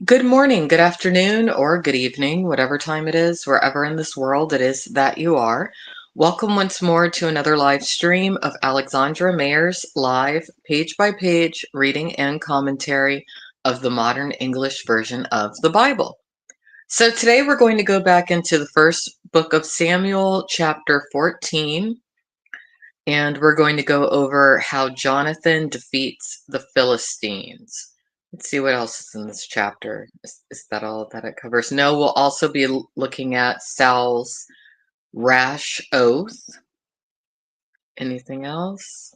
Good morning, good afternoon, or good evening, whatever time it is, wherever in this world it is that you are. Welcome once more to another live stream of Alexandra Mayers live page by page reading and commentary of the modern English version of the Bible. So today we're going to go back into the first book of Samuel, chapter 14, and we're going to go over how Jonathan defeats the Philistines. Let's see what else is in this chapter. Is that all that it covers? No, we'll also be looking at Saul's rash oath. Anything else?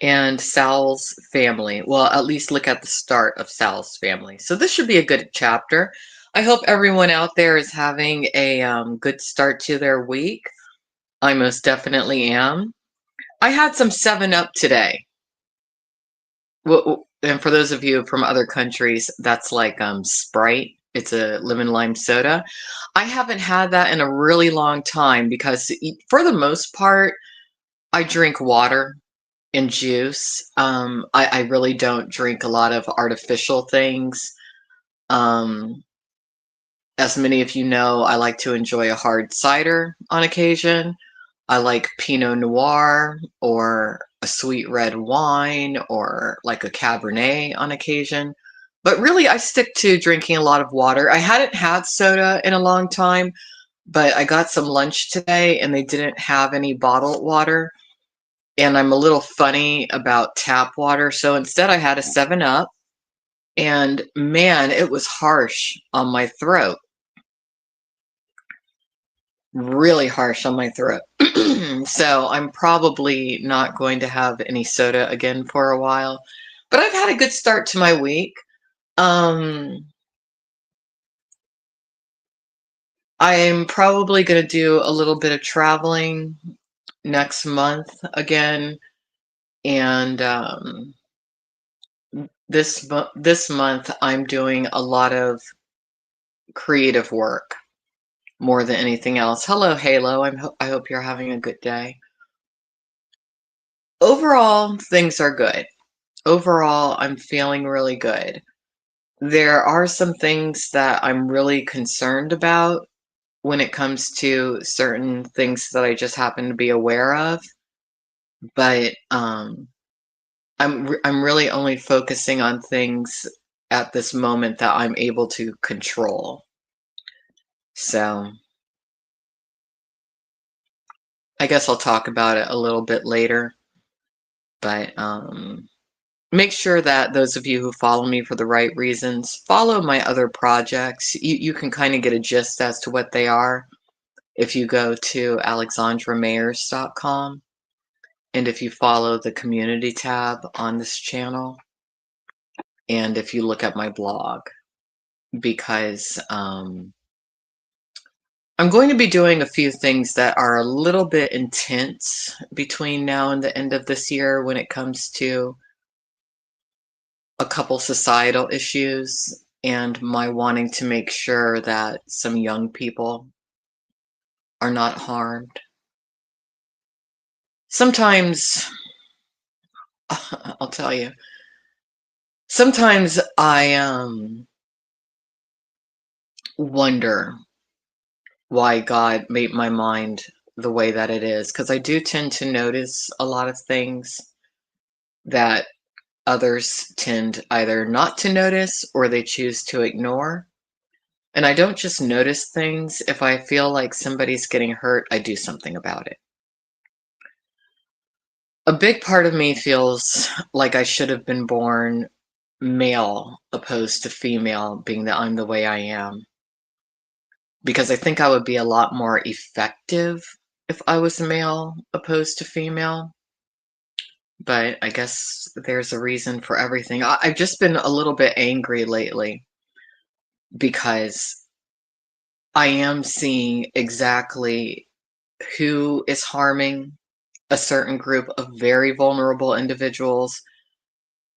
And Saul's family. Well, at least look at the start of Saul's family. So this should be a good chapter. I hope everyone out there is having a good start to their week. I most definitely am. I had some 7-Up today. Well, and for those of you from other countries, that's like Sprite. It's a lemon lime soda. I haven't had that in a really long time because for the most part, I drink water and juice. I really don't drink a lot of artificial things. Um, as many of you know, I like to enjoy a hard cider on occasion. I like Pinot Noir or a sweet red wine or like a Cabernet on occasion. But really, I stick to drinking a lot of water. I hadn't had soda in a long time, but I got some lunch today and they didn't have any bottled water. And I'm a little funny about tap water. So instead, I had a 7-Up. And man, it was harsh on my throat. Really harsh on my throat. So I'm probably not going to have any soda again for a while. But I've had a good start to my week. I'm probably going to do a little bit of traveling next month again. And this month I'm doing a lot of creative work more than anything else. Hello, Halo. I hope you're having a good day. Overall, things are good. Overall, I'm feeling really good. There are some things that I'm really concerned about when it comes to certain things that I just happen to be aware of, but I'm really only focusing on things at this moment that I'm able to control. So I guess I'll talk about it a little bit later, but make sure that those of you who follow me for the right reasons follow my other projects. You can kind of get a gist as to what they are if you go to alexandramayers.com and if you follow the community tab on this channel and if you look at my blog, because I'm going to be doing a few things that are a little bit intense between now and the end of this year when it comes to a couple societal issues and my wanting to make sure that some young people are not harmed. Sometimes, I'll tell you, sometimes I wonder why God made my mind the way that it is, because I do tend to notice a lot of things that others tend either not to notice or they choose to ignore. And I don't just notice things. If I feel like somebody's getting hurt, I do something about it. A big part of me feels like I should have been born male opposed to female, being that I'm the way I am. Because I think I would be a lot more effective if I was male opposed to female. But I guess there's a reason for everything. I've just been a little bit angry lately because I am seeing exactly who is harming a certain group of very vulnerable individuals,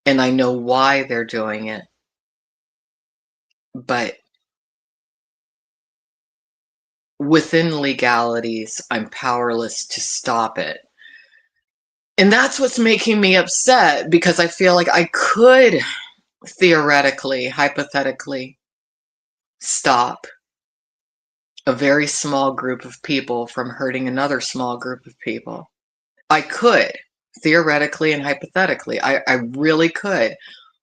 and I know why they're doing it. But within legalities, I'm powerless to stop it. And that's what's making me upset because I feel like I could theoretically, hypothetically, stop a very small group of people from hurting another small group of people. I could, theoretically and hypothetically. I really could.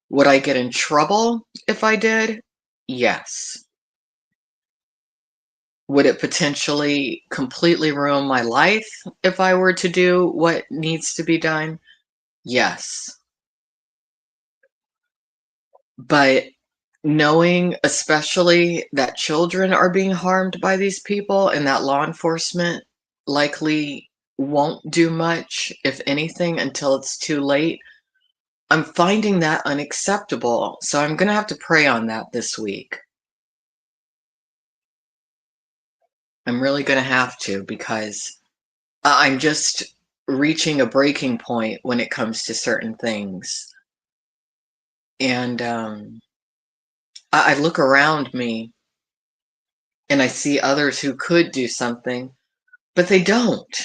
Would I get in trouble if I did? Yes. Would it potentially completely ruin my life if I were to do what needs to be done? Yes. But knowing especially that children are being harmed by these people and that law enforcement likely won't do much, if anything, until it's too late, I'm finding that unacceptable. So I'm going to have to pray on that this week. I'm really going to have to, because I'm just reaching a breaking point when it comes to certain things. And I look around me and I see others who could do something, but they don't.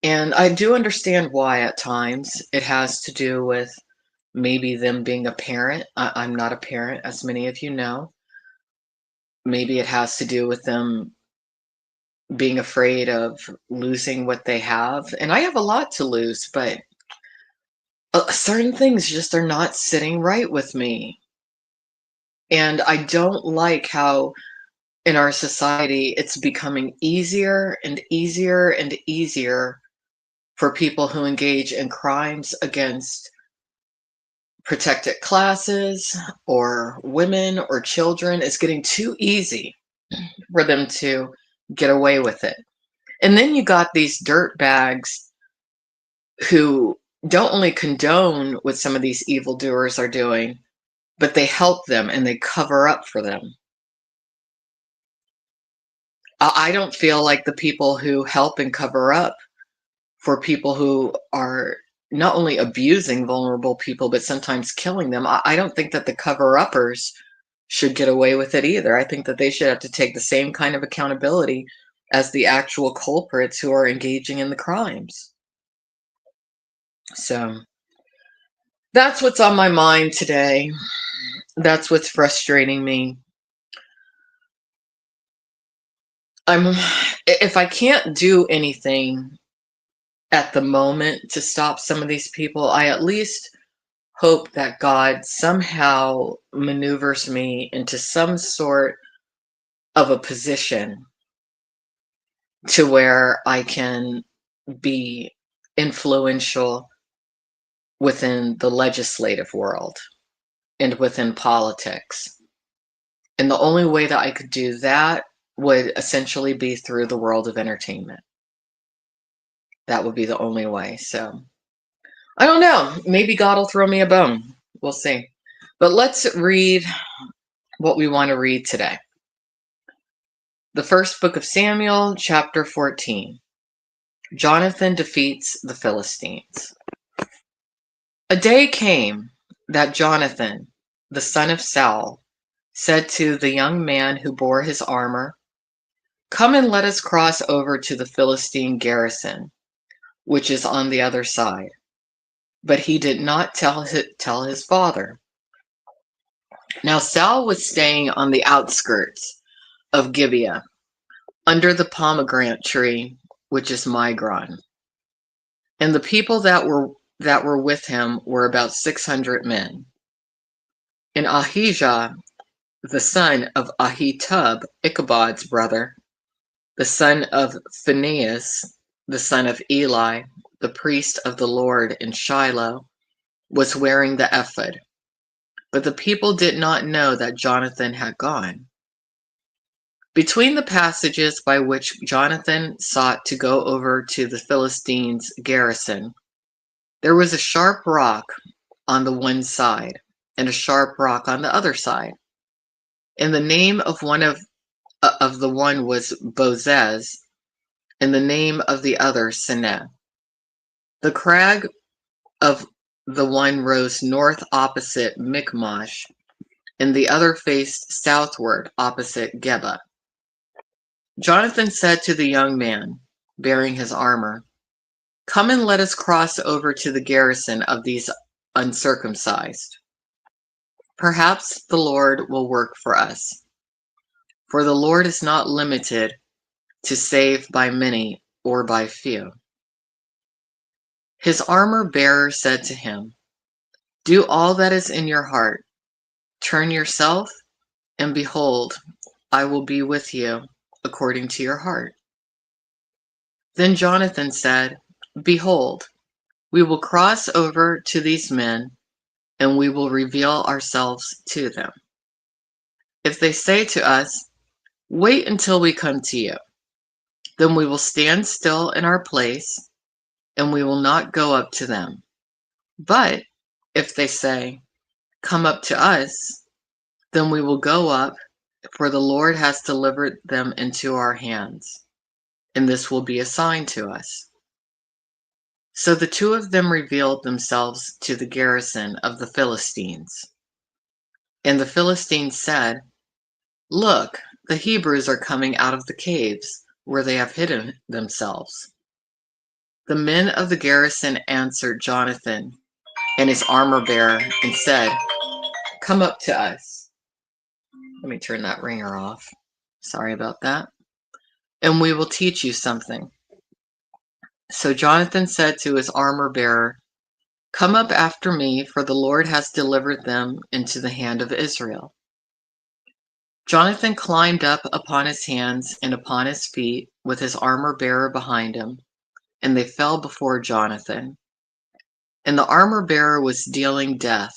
And I do understand why at times. It has to do with maybe them being a parent. I'm not a parent, as many of you know. Maybe it has to do with them being afraid of losing what they have. And I have a lot to lose, but certain things just are not sitting right with me. And I don't like how in our society it's becoming easier and easier and easier for people who engage in crimes against protected classes or women or children. It's getting too easy for them to get away with it. And then you got these dirt bags who don't only condone what some of these evildoers are doing, but they help them and they cover up for them. I don't feel like the people who help and cover up for people who are not only abusing vulnerable people, but sometimes killing them. I don't think that the cover uppers should get away with it either. I think that they should have to take the same kind of accountability as the actual culprits who are engaging in the crimes. So that's what's on my mind today. That's what's frustrating me. I'm if I can't do anything at the moment to stop some of these people, I at least hope that God somehow maneuvers me into some sort of a position to where I can be influential within the legislative world and within politics. And the only way that I could do that would essentially be through the world of entertainment. That would be the only way. So I don't know. Maybe God will throw me a bone. We'll see. But let's read what we want to read today. The first book of Samuel, chapter 14. Jonathan defeats the Philistines. A day came that Jonathan, the son of Saul, said to the young man who bore his armor, "Come and let us cross over to the Philistine garrison, which is on the other side." But he did not tell his father. Now Saul was staying on the outskirts of Gibeah, under the pomegranate tree, which is Migron. And the people that were with him were about 600 men. And Ahijah, the son of Ahitub, Ichabod's brother, the son of Phinehas, the son of Eli, the priest of the Lord in Shiloh, was wearing the ephod. But the people did not know that Jonathan had gone. Between the passages by which Jonathan sought to go over to the Philistines' garrison, there was a sharp rock on the one side, and a sharp rock on the other side. And the name of the one was Bozez, and the name of the other Seneh. The crag of the one rose north opposite Michmash, and the other faced southward opposite Geba. Jonathan said to the young man, bearing his armor, Come and let us cross over to the garrison of these uncircumcised. Perhaps the Lord will work for us. For the Lord is not limited to save by many or by few. His armor-bearer said to him, do all that is in your heart. Turn yourself, and behold, I will be with you according to your heart. Then Jonathan said, behold, we will cross over to these men, and we will reveal ourselves to them. If they say to us, wait until we come to you, then we will stand still in our place, and we will not go up to them. But if they say, come up to us, then we will go up, for the Lord has delivered them into our hands, and this will be a sign to us. So the two of them revealed themselves to the garrison of the Philistines. And the Philistines said, look, the Hebrews are coming out of the caves where they have hidden themselves. The men of the garrison answered Jonathan and his armor-bearer and said, come up to us. Let me turn that ringer off. Sorry about that. And we will teach you something. So Jonathan said to his armor-bearer, come up after me, for the Lord has delivered them into the hand of Israel. Jonathan climbed up upon his hands and upon his feet with his armor-bearer behind him, and they fell before Jonathan. And the armor-bearer was dealing death.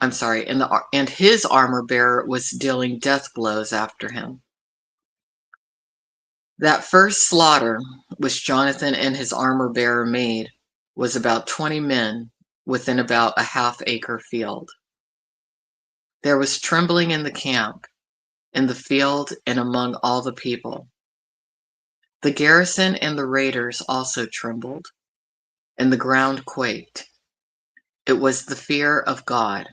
And his armor-bearer was dealing death blows after him. That first slaughter which Jonathan and his armor-bearer made was about 20 men within about a half-acre field. There was trembling in the camp, in the field, and among all the people. The garrison and the raiders also trembled, and the ground quaked. It was the fear of God.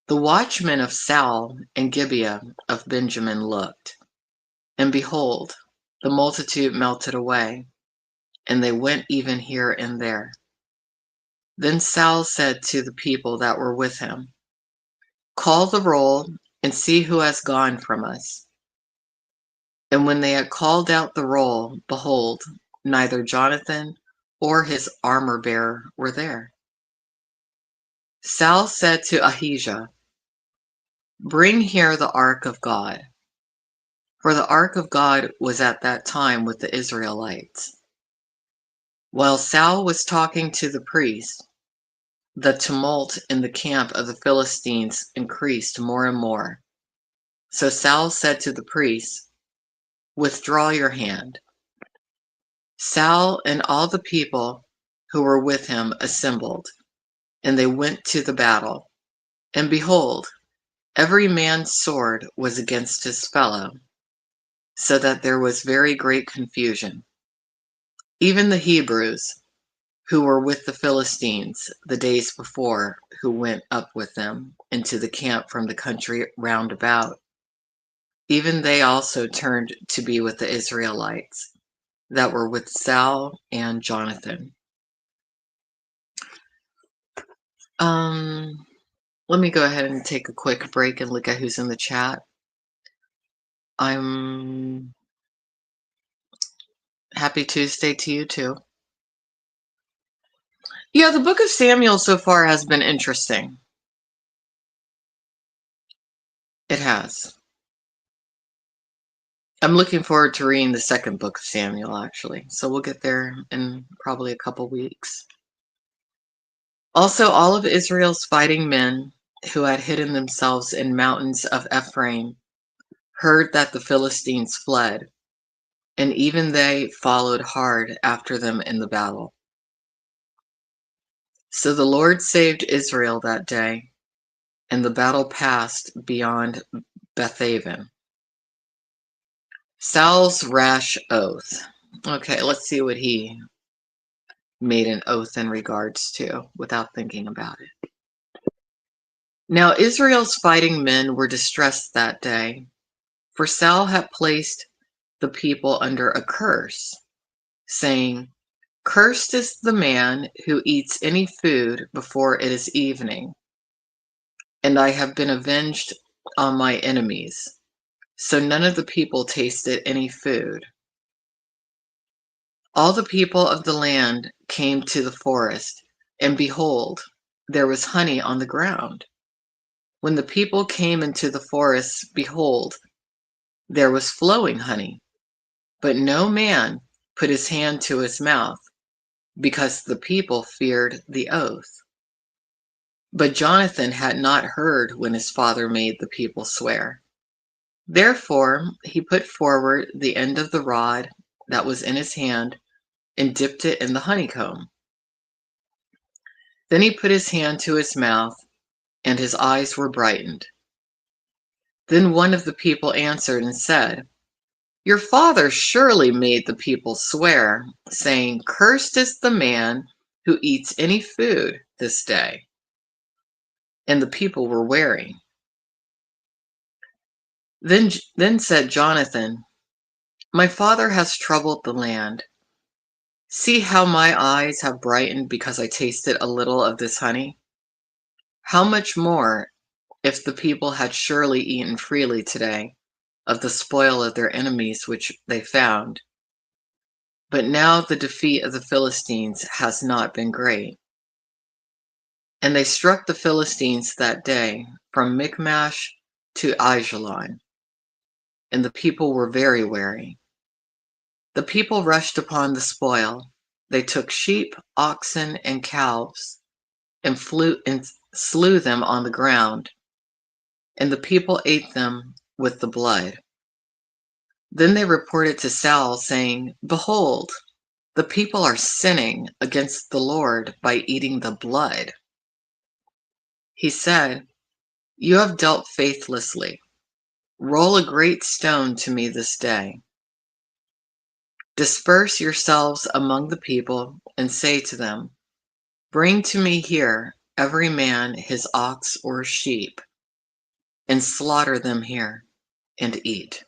The watchmen of Saul and Gibeah of Benjamin looked, and behold, the multitude melted away, and they went even here and there. Then Saul said to the people that were with him, call the roll and see who has gone from us. And when they had called out the roll, behold, neither Jonathan or his armor-bearer were there. Saul said to Ahijah, bring here the ark of God. For the ark of God was at that time with the Israelites. While Saul was talking to the priest, the tumult in the camp of the Philistines increased more and more. So Saul said to the priest, withdraw your hand. Saul and all the people who were with him assembled, and they went to the battle. And behold, every man's sword was against his fellow, so that there was very great confusion. Even the Hebrews, who were with the Philistines the days before, who went up with them into the camp from the country round about, even they also turned to be with the Israelites that were with Saul and Jonathan. Let me go ahead and take a quick break and look at who's in the chat. I'm happy Tuesday to you too. Yeah, the book of Samuel so far has been interesting. It has. I'm looking forward to reading the second book of Samuel, actually. So we'll get there in probably a couple weeks. Also, all of Israel's fighting men who had hidden themselves in mountains of Ephraim heard that the Philistines fled, and even they followed hard after them in the battle. So the Lord saved Israel that day, and the battle passed beyond Bethaven. Saul's rash oath. Okay, let's see what he made an oath in regards to without thinking about it. Now Israel's fighting men were distressed that day, for Saul had placed the people under a curse, saying, "Cursed is the man who eats any food before it is evening, and I have been avenged on my enemies." So none of the people tasted any food. All the people of the land came to the forest, and behold, there was honey on the ground. When the people came into the forest, behold, there was flowing honey, but no man put his hand to his mouth, because the people feared the oath. But Jonathan had not heard when his father made the people swear. Therefore he put forward the end of the rod that was in his hand and dipped it in the honeycomb. Then he put his hand to his mouth, and his eyes were brightened. Then one of the people answered and said, "Your father surely made the people swear, saying, 'Cursed is the man who eats any food this day.'" And the people were wary. Then said Jonathan, "My father has troubled the land. See how my eyes have brightened because I tasted a little of this honey. How much more if the people had surely eaten freely today of the spoil of their enemies which they found. But now the defeat of the Philistines has not been great." And they struck the Philistines that day from Michmash to Aijalon, and the people were very wary. The people rushed upon the spoil. They took sheep, oxen, and calves, and flew and slew them on the ground, and the people ate them with the blood. Then they reported to Saul, saying, "Behold, the people are sinning against the Lord by eating the blood." He said, "You have dealt faithlessly. Roll a great stone to me this day. Disperse yourselves among the people, and say to them, 'Bring to me here every man his ox or sheep, and slaughter them here, and eat.'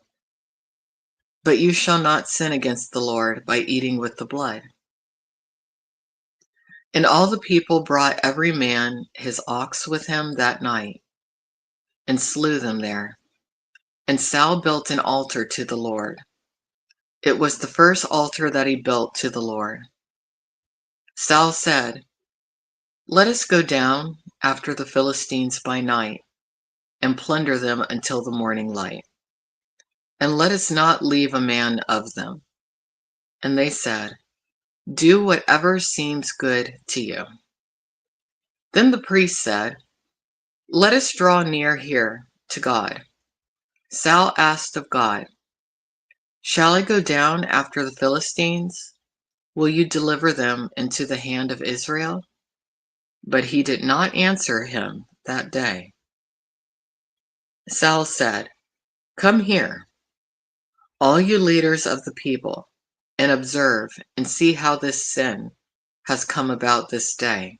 But you shall not sin against the Lord by eating with the blood." And all the people brought every man his ox with him that night, and slew them there. And Saul built an altar to the Lord. It was the first altar that he built to the Lord. Saul said, "Let us go down after the Philistines by night, and plunder them until the morning light, and let us not leave a man of them." And they said, "Do whatever seems good to you." Then the priest said, "Let us draw near here to God." Saul asked of God, "Shall I go down after the Philistines? Will you deliver them into the hand of Israel?" But he did not answer him that day. Saul said, "Come here, all you leaders of the people, and observe and see how this sin has come about this day.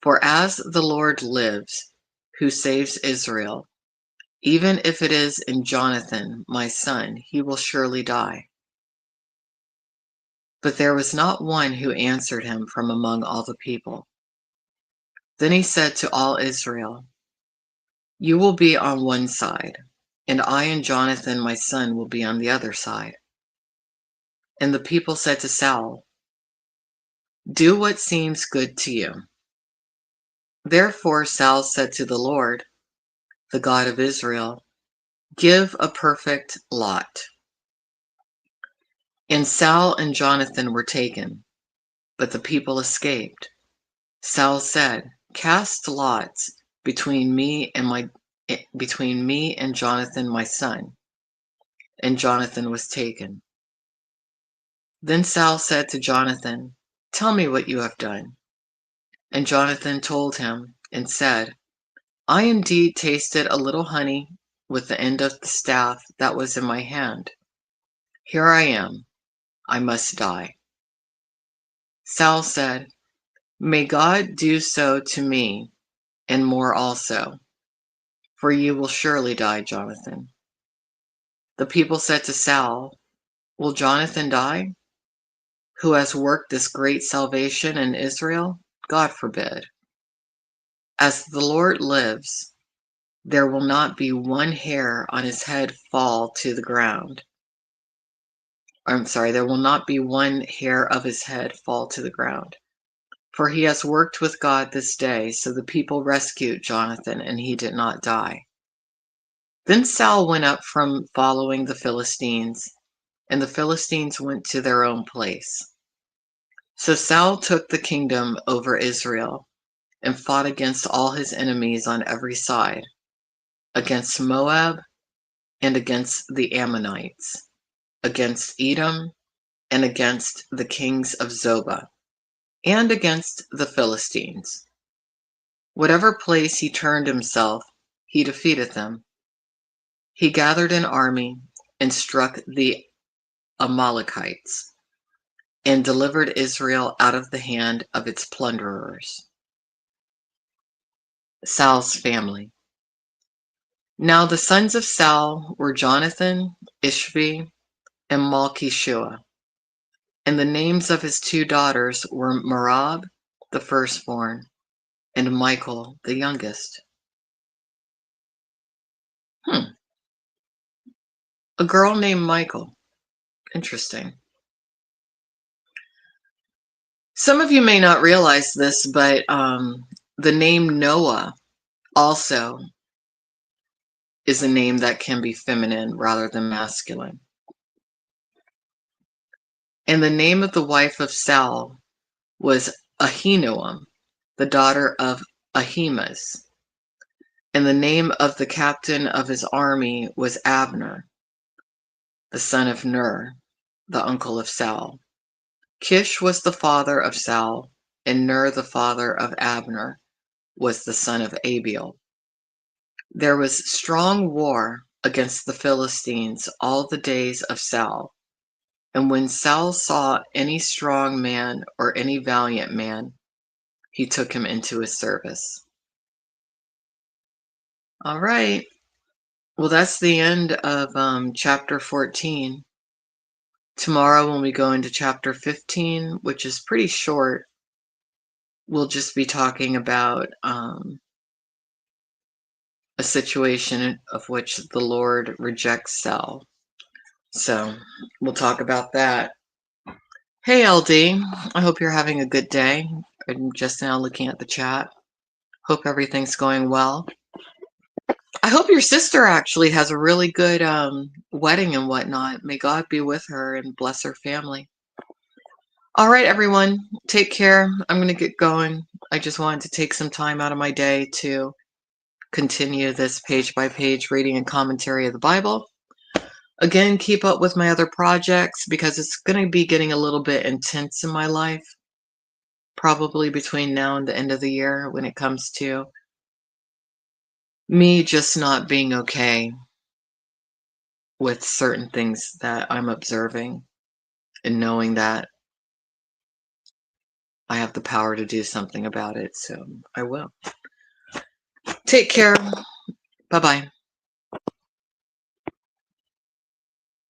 For as the Lord lives, who saves Israel, even if it is in Jonathan, my son, he will surely die." But there was not one who answered him from among all the people. Then he said to all Israel, "You will be on one side, and I and Jonathan my son will be on the other side." And the people said to Saul, "Do what seems good to you." Therefore Saul said to the Lord, the God of Israel, "Give a perfect lot." And Saul and Jonathan were taken, but the people escaped. Saul said, "Cast lots between me and Jonathan my son." And Jonathan was taken. Then Saul said to Jonathan, "Tell me what you have done." And Jonathan told him and said, "I indeed tasted a little honey with the end of the staff that was in my hand. Here I am. I must die." Saul said, "May God do so to me, and more also, for you will surely die, Jonathan." The people said to Saul, "Will Jonathan die?" who has worked this great salvation in Israel? God forbid. As the Lord lives, there will not be one hair on his head fall to the ground. I'm sorry, there will not be one hair of his head fall to the ground. For he has worked with God this day, so the people rescued Jonathan, and he did not die. Then Saul went up from following the Philistines, and the Philistines went to their own place. So Saul took the kingdom over Israel and fought against all his enemies on every side, against Moab and against the Ammonites, against Edom and against the kings of Zobah, and against the Philistines. Whatever place he turned himself, he defeated them. He gathered an army and struck the Amalekites and delivered Israel out of the hand of its plunderers. Saul's family. Now the sons of Saul were Jonathan, Ishvi, and Malchishua. And the names of his two daughters were Merab, the firstborn, and Michal, the youngest. A girl named Michal. Interesting. Some of you may not realize this, but the name Noah also is a name that can be feminine rather than masculine. And the name of the wife of Saul was Ahinoam, the daughter of Ahimaaz. And the name of the captain of his army was Abner, the son of Ner, the uncle of Saul. Kish was the father of Saul, and Ner, the father of Abner, was the son of Abiel. There was strong war against the Philistines all the days of Saul. And when Saul saw any strong man or any valiant man, he took him into his service. All right. Well, that's the end of chapter 14. Tomorrow, when we go into chapter 15, which is pretty short, we'll just be talking about a situation of which the Lord rejects Saul. So we'll talk about that. Hey, LD. I hope you're having a good day. I'm just now looking at the chat. Hope everything's going well. I hope your sister actually has a really good wedding and whatnot. May God be with her and bless her family. All right, everyone. Take care. I'm going to get going. I just wanted to take some time out of my day to continue this page-by-page reading and commentary of the Bible. Again, keep up with my other projects because it's going to be getting a little bit intense in my life, probably between now and the end of the year when it comes to me just not being okay with certain things that I'm observing and knowing that I have the power to do something about it. So I will. Take care. Bye-bye.